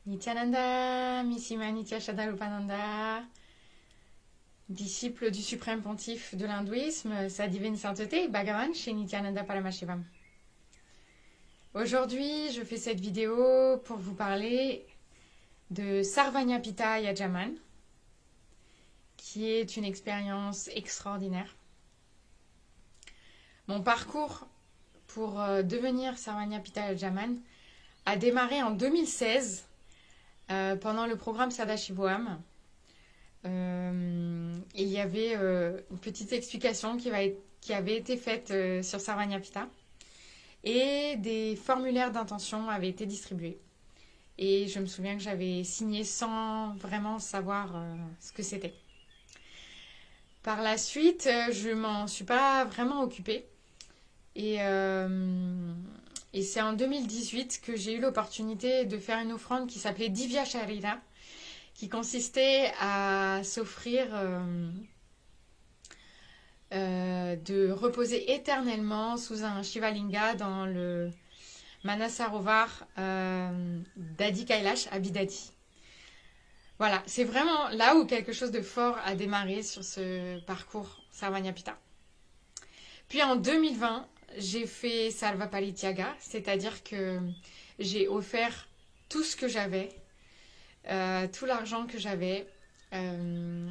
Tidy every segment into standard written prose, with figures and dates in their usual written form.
Nityananda, Missima Nitya Shadarupananda, disciple du suprême pontife de l'hindouisme, sa divine sainteté, Bhagavan chez Nityananda Paramashivam. Aujourd'hui, je fais cette vidéo pour vous parler de Sarvanyapita Yajaman, qui est une expérience extraordinaire. Mon parcours pour devenir Sarvanyapita Yajaman a démarré en 2016 pendant le programme Sadashivoham. Il y avait une petite explication qui avait été faite sur Sarvanyapita et des formulaires d'intention avaient été distribués. Et je me souviens que j'avais signé sans vraiment savoir ce que c'était. Par la suite, je m'en suis pas vraiment occupée. Et c'est en 2018 que j'ai eu l'opportunité de faire une offrande qui s'appelait Divya Sharira, qui consistait à s'offrir de reposer éternellement sous un Shivalinga dans le Manasarovar d'Adi Kailash à Bidadi. Voilà, c'est vraiment là où quelque chose de fort a démarré sur ce parcours Sarvanyapita. Puis en 2020, j'ai fait Sarva Parityaga, c'est-à-dire que j'ai offert tout ce que j'avais, tout l'argent que j'avais,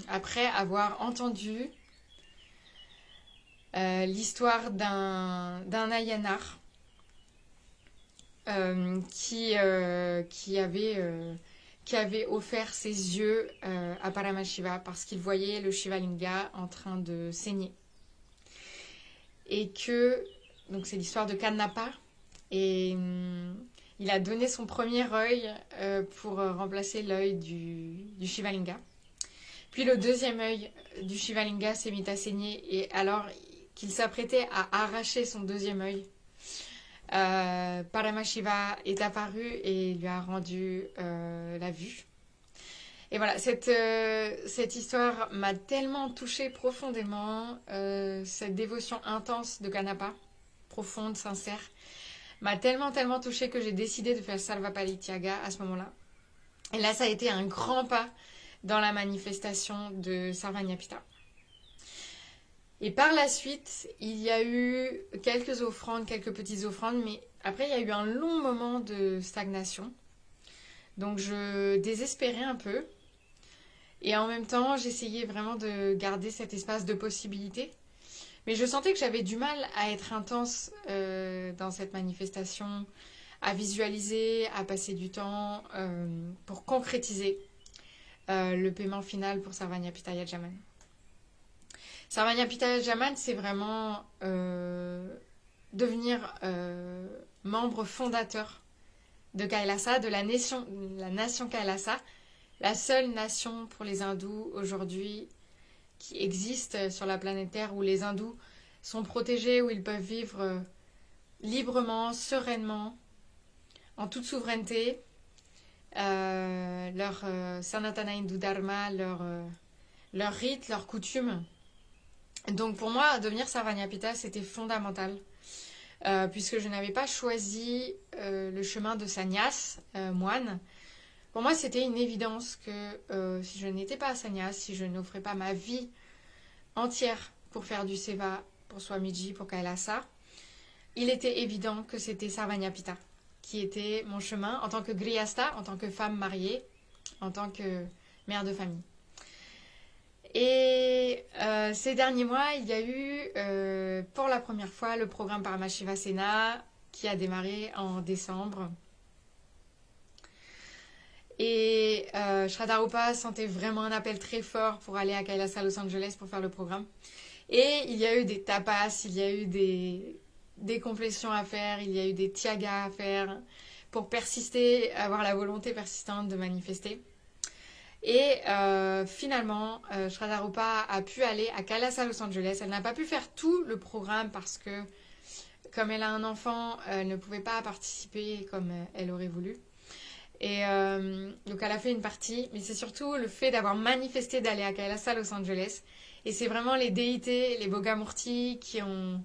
après avoir entendu l'histoire d'un Ayanar qui avait offert ses yeux à Paramashiva parce qu'il voyait le Shivalinga en train de saigner. Et que, donc c'est l'histoire de Kannapa, et il a donné son premier œil pour remplacer l'œil du Shivalinga. Puis le deuxième œil du Shivalinga s'est mis à saigner, et alors qu'il s'apprêtait à arracher son deuxième œil, Paramashiva est apparu et lui a rendu la vue. Et voilà, cette histoire m'a tellement touchée profondément, cette dévotion intense de Kannapa, profonde, sincère, m'a tellement touchée que j'ai décidé de faire Sarva Parityaga à ce moment-là. Et là, ça a été un grand pas dans la manifestation de Sarvanyapita. Et par la suite, il y a eu quelques offrandes, quelques petites offrandes, mais après, il y a eu un long moment de stagnation. Donc, je désespérais un peu. Et en même temps, j'essayais vraiment de garder cet espace de possibilité. Mais je sentais que j'avais du mal à être intense dans cette manifestation, à visualiser, à passer du temps pour concrétiser le paiement final pour Sarvanyapita Yajaman. Sarvanyapita Yajaman, c'est vraiment devenir membre fondateur de Kailasa, de la nation Kailasa, la seule nation pour les hindous aujourd'hui qui existe sur la planète Terre, où les hindous sont protégés, où ils peuvent vivre librement, sereinement, en toute souveraineté, leur Sanatana Hindu Dharma, leur rite, leurs coutumes. Donc pour moi, devenir Sarvanyapita, c'était fondamental, puisque je n'avais pas choisi le chemin de sannyas, moine. Pour moi, c'était une évidence que si je n'étais pas sannyas, si je n'offrais pas ma vie entière pour faire du seva, pour Swamiji, pour Kailasa, il était évident que c'était Sarvanyapita qui était mon chemin en tant que grihasta, en tant que femme mariée, en tant que mère de famille. Et ces derniers mois, il y a eu pour la première fois le programme Paramashiva Sena qui a démarré en décembre. Et Shraddha sentait vraiment un appel très fort pour aller à Kailasa Los Angeles pour faire le programme. Et il y a eu des tapas, il y a eu des complétions à faire, il y a eu des tiagas à faire pour persister, avoir la volonté persistante de manifester. Et finalement, Shraddha a pu aller à Kailasa Los Angeles. Elle n'a pas pu faire tout le programme parce que, comme elle a un enfant, elle ne pouvait pas participer comme elle aurait voulu. Et donc elle a fait une partie, mais c'est surtout le fait d'avoir manifesté d'aller à Kailasa Los Angeles. Et c'est vraiment les déités, les Bogamurti qui ont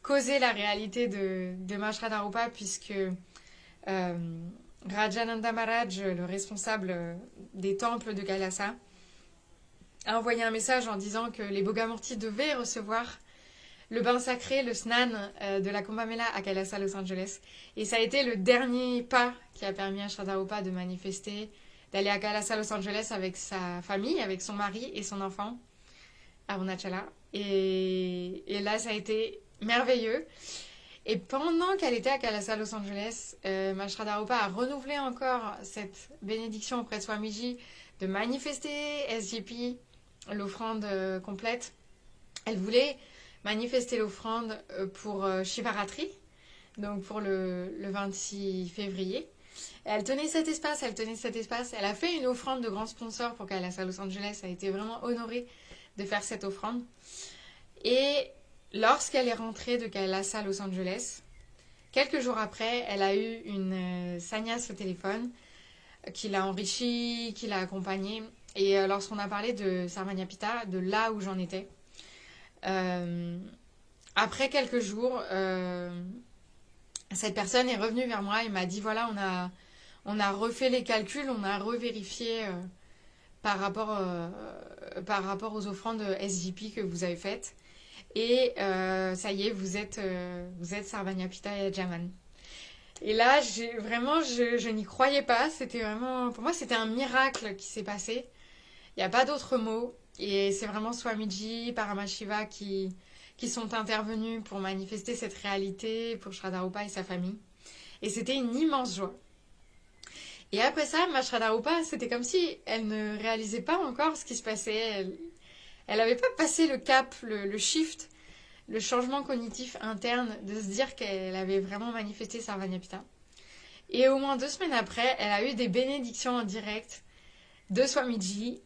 causé la réalité de Ma Shraddha puisque Rajananda Maharaj, le responsable des temples de Kailasa, a envoyé un message en disant que les Bogamurti devaient recevoir le bain sacré, le snan de la Kumbh Mela à Kailasa, Los Angeles. Et ça a été le dernier pas qui a permis à Shraddha de manifester, d'aller à Kailasa, Los Angeles avec sa famille, avec son mari et son enfant, Arunachala. Et là, ça a été merveilleux. Et pendant qu'elle était à Kailasa, Los Angeles, Shraddha a renouvelé encore cette bénédiction auprès de Swamiji de manifester SGP, l'offrande complète. Elle voulait manifester l'offrande pour Shivaratri, donc pour le 26 février. Et elle tenait cet espace. Elle a fait une offrande de grands sponsors pour Kailasa Los Angeles. Elle a été vraiment honorée de faire cette offrande. Et lorsqu'elle est rentrée de Kailasa Los Angeles, quelques jours après, elle a eu une sannyas au téléphone qui l'a enrichie, qui l'a accompagnée. Et lorsqu'on a parlé de Sarvanyapita, de là où j'en étais, après quelques jours, cette personne est revenue vers moi et m'a dit voilà, on a refait les calculs, on a revérifié par rapport aux offrandes SGP que vous avez faites. Et ça y est, vous êtes Sarvanyapita et Jaman. Et là, je n'y croyais pas. C'était vraiment, pour moi, c'était un miracle qui s'est passé. Il n'y a pas d'autre mot. Et c'est vraiment Swamiji, Paramashiva qui sont intervenus pour manifester cette réalité pour Shraddha et sa famille. Et c'était une immense joie. Et après ça, ma Shraddha, c'était comme si elle ne réalisait pas encore ce qui se passait. Elle n'avait pas passé le cap, le shift, le changement cognitif interne de se dire qu'elle avait vraiment manifesté Sarvanyapita. Et au moins 2 semaines après, elle a eu des bénédictions en direct de Swamiji.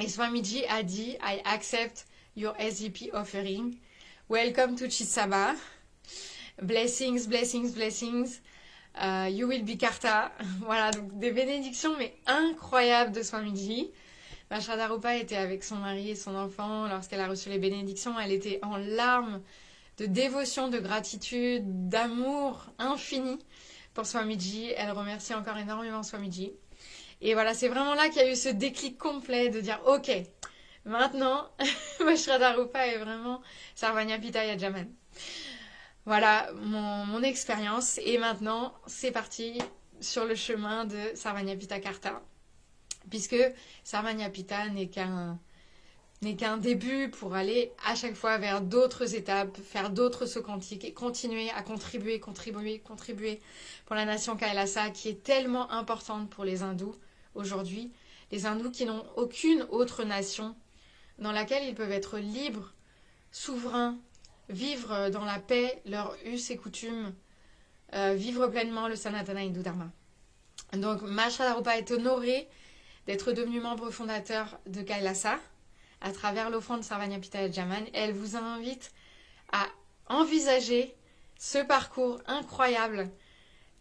Et Swamiji a dit « I accept your SGP offering. Welcome to Chisaba. Blessings, blessings, blessings. You will be Karta. » Voilà, donc des bénédictions mais incroyables de Swamiji. Shraddha était avec son mari et son enfant. Lorsqu'elle a reçu les bénédictions, elle était en larmes de dévotion, de gratitude, d'amour infini pour Swamiji. Elle remercie encore énormément Swamiji. Et voilà, c'est vraiment là qu'il y a eu ce déclic complet de dire ok, maintenant, Shraddha est vraiment Sarvanyapita Yajaman. Voilà mon expérience. Et maintenant, c'est parti sur le chemin de Sarvanyapita Karta. Puisque Sarvanyapita n'est qu'un début pour aller à chaque fois vers d'autres étapes, faire d'autres sauts quantiques et continuer à contribuer pour la nation Kailasa qui est tellement importante pour les hindous aujourd'hui. Les hindous qui n'ont aucune autre nation dans laquelle ils peuvent être libres, souverains, vivre dans la paix leurs us et coutumes, vivre pleinement le Sanatana Hindu Dharma. Donc Shraddha est honorée d'être devenue membre fondateur de Kailasa à travers l'offrande Sarvanyapita et Jaman. Elle vous invite à envisager ce parcours incroyable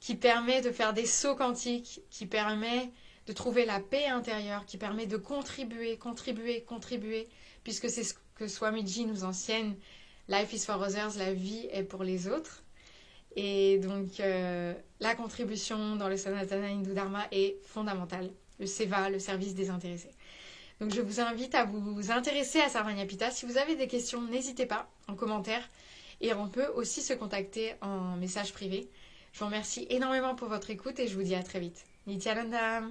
qui permet de faire des sauts quantiques, qui permet de trouver la paix intérieure, qui permet de contribuer, puisque c'est ce que Swamiji nous enseigne. Life is for others, la vie est pour les autres. Et donc, la contribution dans le Sanatana Hindu Dharma est fondamentale. Le Seva, le service désintéressé. Donc, je vous invite à vous intéresser à Sarvanyapita. Si vous avez des questions, n'hésitez pas en commentaire. Et on peut aussi se contacter en message privé. Je vous remercie énormément pour votre écoute et je vous dis à très vite. Nityananda.